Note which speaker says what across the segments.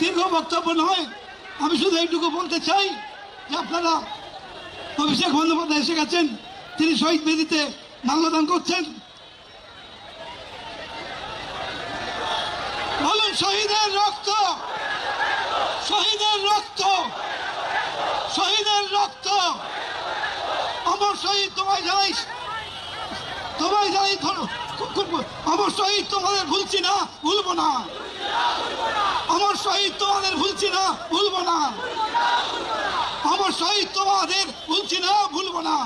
Speaker 1: দীর্ঘ বক্তব্য নয়, আমি শুধু এইটুকু বলতে চাই যে আপনারা অভিষেক বন্দ্যোপাধ্যায় এসে গেছেন, তিনি শহীদ বেদিতে মাল্যদান করছেন। বলুন শহীদের রক্ত, শহীদের রক্ত, শহীদের রক্ত, অমর শহীদ তোমায় জানাই, তোমায় জানাই অমর শহীদ তোমাদের ভুলছি না, ভুলবো না। অমর শহীদ তোমাদের ভুলছি না, ভুলবো না। অমর শহীদ তোমাদের ভুলছি না, ভুলবো না।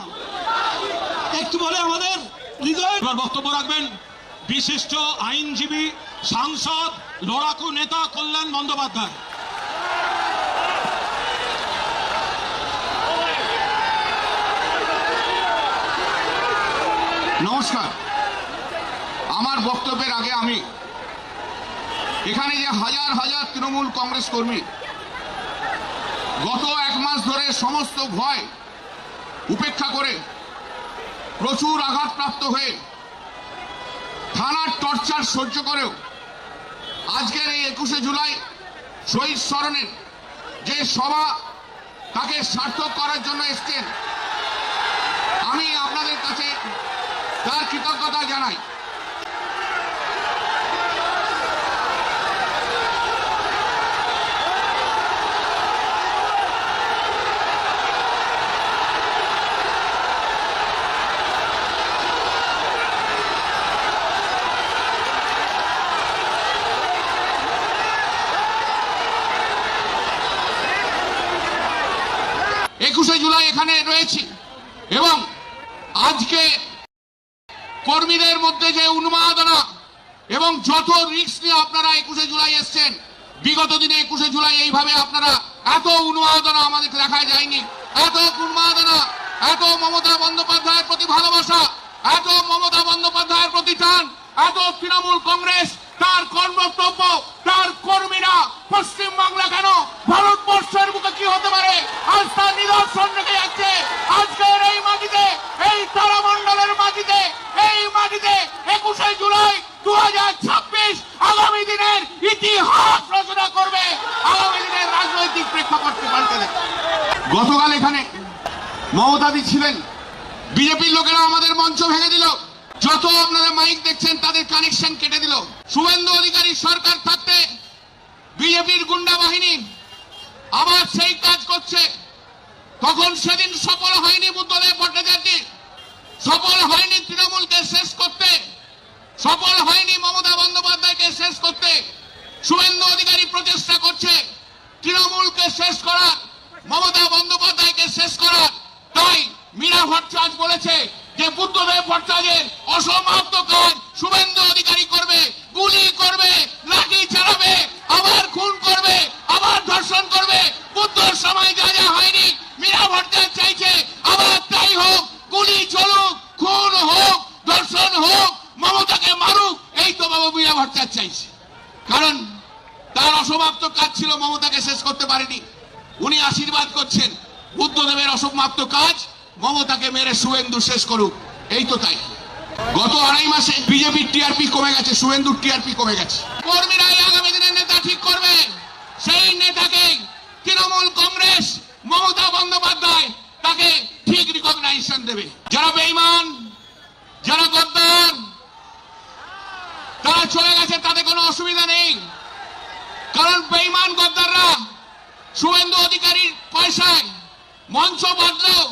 Speaker 1: একটু বলে আমাদের হৃদয়
Speaker 2: বক্তব্য রাখবেন বিশিষ্ট আইনজীবী, সাংসদ, লড়াকু নেতা কল্যাণ বন্দ্যোপাধ্যায়।
Speaker 3: নমস্কার। আমার বক্তব্যের আগে আমি এখানে যে হাজার হাজার তৃণমূল কংগ্রেস কর্মী গত এক মাস ধরে সমস্ত ভয় উপেক্ষা করে প্রচুর আঘাতপ্রাপ্ত হয়ে থানার টর্চার সহ্য করেও আজকের এই 21শে জুলাই শহীদ স্মরণের যে সভা তাকে সার্থক করার জন্য এসছেন, আমি আপনাদের কাছে তার কৃতজ্ঞতা জানাই। একুশে জুলাই এখানে রয়েছি এবং আজকে কর্মীদের মধ্যে যে উন্মাদনা এবং যত রিস্ক নিয়ে আপনারা 21শে জুলাই এসছেন, বিগত দিনে 21শে জুলাই এইভাবে আপনারা এত উন্মাদনা আমাদের দেখা যায়নি। এত উন্মাদনা, এত মমতা বন্দ্যোপাধ্যায়ের প্রতি ভালোবাসা, এত মমতা বন্দ্যোপাধ্যায়ের প্রতি টান, এত তৃণমূল কংগ্রেস তার কর্মকর্তব্য, তার কর্মীরা পশ্চিম বাংলা কেন ভারতবর্ষের মুখে কি হতে পারে আজ তার নিদর্শন রেখে যাচ্ছে। আজকের এই মাটিতে, এই তারামণ্ডলের মাটিতে, এই মাটিতে 21শে জুলাই 2026 আগামী দিনের ইতিহাস রচনা করবে, আগামী দিনের রাজনৈতিক প্রেক্ষাপটকে পাল্টে দেবে। গতকাল এখানে মমতাদি ছিলেন, বিজেপির লোকেরা আমাদের মঞ্চ ভেঙে দিল, যত আপনারা মাইক দেখছেন তাদের কানেকশন কেটে দিল। শুভেন্দু অধিকারী সরকার থাকতে বিজেপির গুন্ডা বাহিনী আবার সেই কাজ করছে। তখন সেদিন সফল হয়নি বুদ্ধদেব ভট্টাচার্য, সফল হয়নি তৃণমূলকে শেষ করতে, সফল হয়নি মমতা বন্দ্যোপাধ্যায়কে শেষ করতে। শুভেন্দু অধিকারী প্রচেষ্টা করছে তৃণমূলকে শেষ করার, মমতা বন্দ্যোপাধ্যায়কে শেষ করার। তাই মীরা ভট্টাচার্য বলেছে যে বুদ্ধদেব ভট্টাচার্যের অসমাপ্ত কাজ শুভেন্দু অধিকারী করবে, গুলি করবে, লাঠি চালাবে, আবার খুন করবে, আবার ধর্ষণ করবে। বুদ্ধর সময় যা যা হয়নি মীরা ভট্টাচার্য চাইছে আবার তাই হোক, গুলি চলুক, খুন হোক, ধর্ষণ হোক, মমতাকে মারুক। এই তো বাবু মীরা ভট্টাচার্য চাইছে, কারণ তার অসমাপ্ত কাজ ছিল, মমতাকে শেষ করতে পারেনি। উনি আশীর্বাদ করছেন বুদ্ধদেবের অসমাপ্ত কাজ মমতাকে মেরে শুভেন্দু শেষ করুক। এই তো তাই গত আড়াই মাসে বিজেপির টিআরপি কমে গেছে, শুভেন্দুর টিআরপি কমে গেছে। কর্মীরাই আগামী দিনের নেতা ঠিক করবে, সেই নেতাকে তৃণমূল কংগ্রেস, মমতা বন্দ্যোপাধ্যায় তাকে ঠিক রিকগনাইজেশন দেবে। যারা বেঈমান, যারা গদ্দার, তারা চলে গেছে, তাতে কোনো অসুবিধা নেই, কারণ বেঈমান গদ্দাররা শুভেন্দু অধিকারীর পয়সায় মঞ্চ বদলেও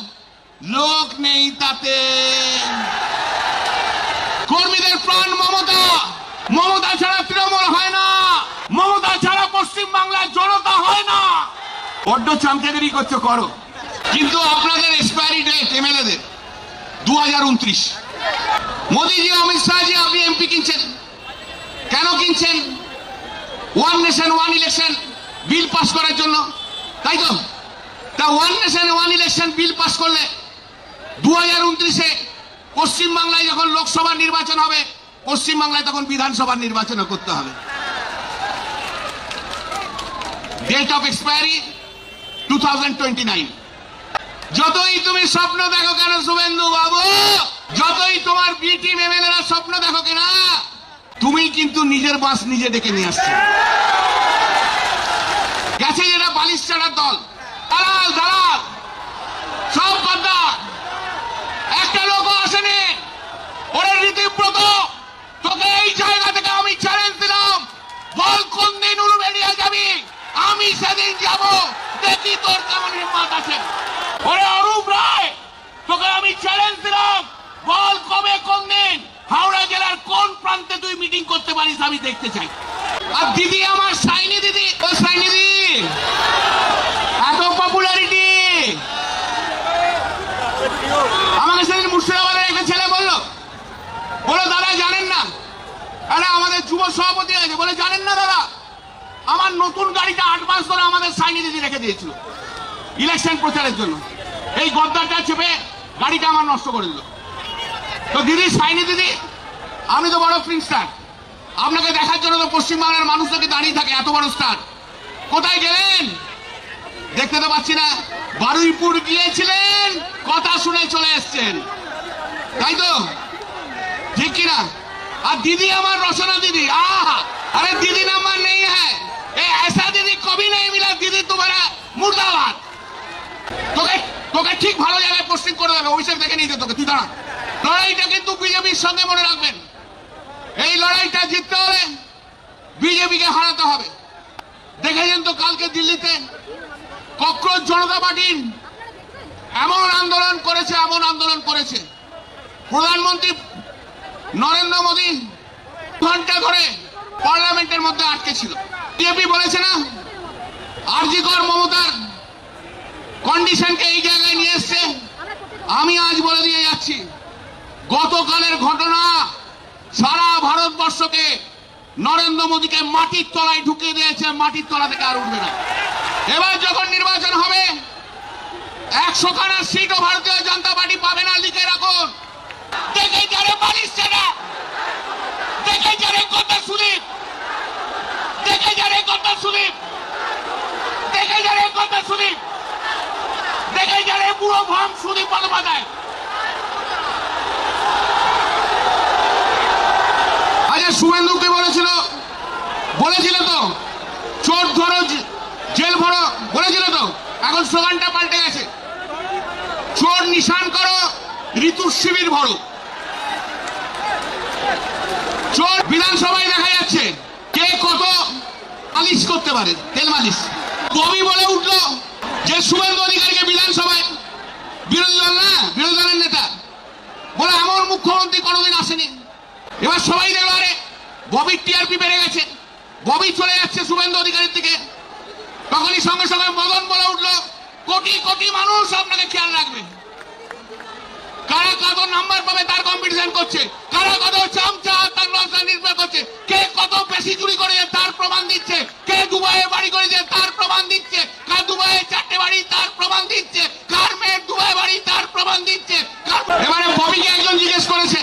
Speaker 3: লোক নেই তাতে। কর্মীদের প্রাণ মমতা, মমতা ছাড়া তৃণমূল হয় না, মমতা ছাড়া পশ্চিম বাংলার জনতা হয় না। বড্ড চামচাগিরি করছো করো, কিন্তু আপনাদের এক্সপায়ারি ডেট এমএলএদের 2029। মোদীজি, অমিত শাহজি, আপনি এমপি কিনছেন, কেন কিনছেন? One nation one election bill pass করার জন্য, তাই তো? তা one nation one election bill pass করলে 2029-এ পশ্চিমবাংলায় যখন লোকসভা নির্বাচন হবে, পশ্চিমবাংলায় তখন বিধানসভার নির্বাচন করতে হবে। Date of expiry 2029। যতই তুমি স্বপ্ন দেখো কেন শুভেন্দু বাবু, যতই তোমার বি টিম এমএলএরা স্বপ্ন দেখো কেন, তুমি কিন্তু নিজের বাস নিজে ডেকে নিয়ে আসছো। দল, দালাল দালাল সব গদ্দার। একটা লোকও আসেনি। ওরে রীতিব্রত, তোকে এই জায়গা থেকে আমি চ্যালেঞ্জ দিলাম, বল কোন দিন উলুবেড়িয়া যাবি, আমি সেদিন যাব, দেখি তোর কেমন হিম্মত আছে। ওরে অরূপ রায়, তোকে আমি চ্যালেঞ্জ দিলাম, বল কবে কোন দিন হাওড়া জেলার কোন প্রান্তে তুই মিটিং করতে পারিস, আমি দেখতে চাই। আর দিদি আমার সাইনি দিদি, ও সাইনি দিদি এত পপুলারিটি, আমাকে সেদিন মুর্শিদাবাদের একটা ছেলে বললো দাদা জানেন না, আরে আমাদের যুব সভাপতি আছে, বলে জানেন না দাদা, আমার নতুন গাড়িটা 8 মাস ধরে আমাদের সাইনি দিদি রেখে দিয়েছিল ইলেকশন প্রচারের জন্য। এই গদ্দারটা চেপে গাড়িটা আমার নষ্ট করে দিল। তো দিদি, সাইনি দিদি, আমি তো বড় ফিল্ম স্টার, আপনাকে দেখার জন্য তো পশ্চিমবাংলার মানুষটাকে দাঁড়িয়ে থাকে, এত বড় স্টার, কোথায় গেলেন দেখতে তো পাচ্ছি না। বারুইপুর গিয়েছিলেন, কথা শুনে চলে এসছেন, তাই তো ঠিক কিনা? আর দিদি আমার রচনা দিদি, আহা, अरे दीदी नंबर नहीं है, ये ऐसा दीदी कभी नहीं मिला, दीदी तुम्हारा मुर्दाबाद। তোকে ঠিক ভালো জায়গায় পোস্টিং করে দেবে, অভিষেক দেখে নিতে তোকে, তুই দাঁড়া। লড়াইটা কিন্তু বিজেপির সঙ্গে মনে রাখবেন, এই লড়াইটা জিততে হলে বিজেপিকে হারাতে হবে। দেখেছেন তো কালকে দিল্লিতে ককরোচ জনতা পার্টির এমন আন্দোলন করেছে, প্রধানমন্ত্রী নরেন্দ্র মোদী ঘন্টা ধরে পার্লামেন্টের মধ্যে আটকে ছিল। বিজেপি বলেছে না, আরজি কর মমতার কন্ডিশনকে এই জায়গায় নিয়ে এসছে। আমি আজ বলে দিয়ে যাচ্ছি, গতকালের ঘটনা সারা ভারতবর্ষকে, নরেন্দ্র মোদীকে মাটির তলায় ঢুকিয়ে দিয়েছে, মাটির তলা থেকে আর উঠবে না। এবার যখন নির্বাচন হবে 100খানা সিটও ভারতীয় জনতা পার্টি পাবে না, লিখে রাখুন। দেখে যারে বালিশ ছেড়া, দেখে যারে গদ্দার সুদীপ, দেখে যারে গদ্দার সুদীপ, দেখে যারে গদ্দার সুদীপ, দেখে যারে বুড়ো ভাম সুদীপ বন্দ্যোপাধ্যায়। আচ্ছা, শুভেন্দুকে বলেছিল তো চোর ধরো জেল ভরো, বলেছিল তো, এখন স্লোগানটা পাল্টে গেছে, চোর নিশান করো ঋতুর শিবির ভরো। চোর বিধানসভায় দেখা যাচ্ছে কে কত মালিশ করতে পারে, তেল মালিশ। কবি বলে উঠলো যে শুভেন্দু অধিকারীকে বিধানসভায়, বিরোধী দলের নেতা বলে এমন মুখ্যমন্ত্রী কোনোদিন আসেনি। এবার সবাই দেখলো, আরে ববির টিআরপি বেড়ে গেছে, ববি চলে যাচ্ছে শুভেন্দু অধিকারীর দিকে। তখনই সঙ্গে সঙ্গে মদন বলে উঠলো, কোটি কোটি মানুষ আপনাকে খেয়াল রাখবে, কারা কত নাম্বার পাবে তার কম্পিটিশন করছে, কারা কত চামচা তার নজর নির্ভর করছে, কে কত বেশি চুরি করেছে তার প্রমাণ দিচ্ছে, কে দুবাইয়ে বাড়ি করেছে তার প্রমাণ দিচ্ছে, কার দুবাইয়ে 4টে বাড়ি তার প্রমাণ দিচ্ছে, কার মেয়ের দুবাই বাড়ি তার প্রমাণ দিচ্ছে। এবারে ববিকে একজন জিজ্ঞেস করেছে,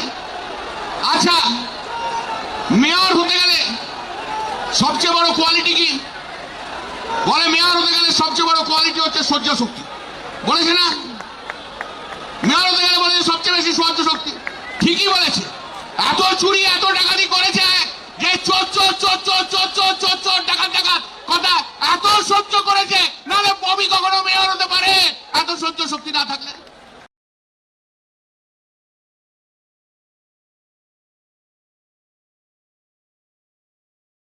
Speaker 3: আচ্ছা মেয়র হতে গেলে সবচেয়ে বড় কোয়ালিটি কি? বলে মেয়র হতে গেলে সবচেয়ে বড় কোয়ালিটি হচ্ছে সহ্য শক্তি। বলেছে না, মেয়র হতে গেলে বলেছে সবচেয়ে বেশি সহ্য শক্তি। ঠিকই বলেছে, এত চুরি এত ডাকাতি করেছে যে চোর চোর চোর চোর চোর চোর চোর চোর ডাকাত ডাকাত কথা এত সহ্য করেছে, নাহলে ববি কখনো মেয়র হতে পারে এত সহ্য শক্তি না থাকলে।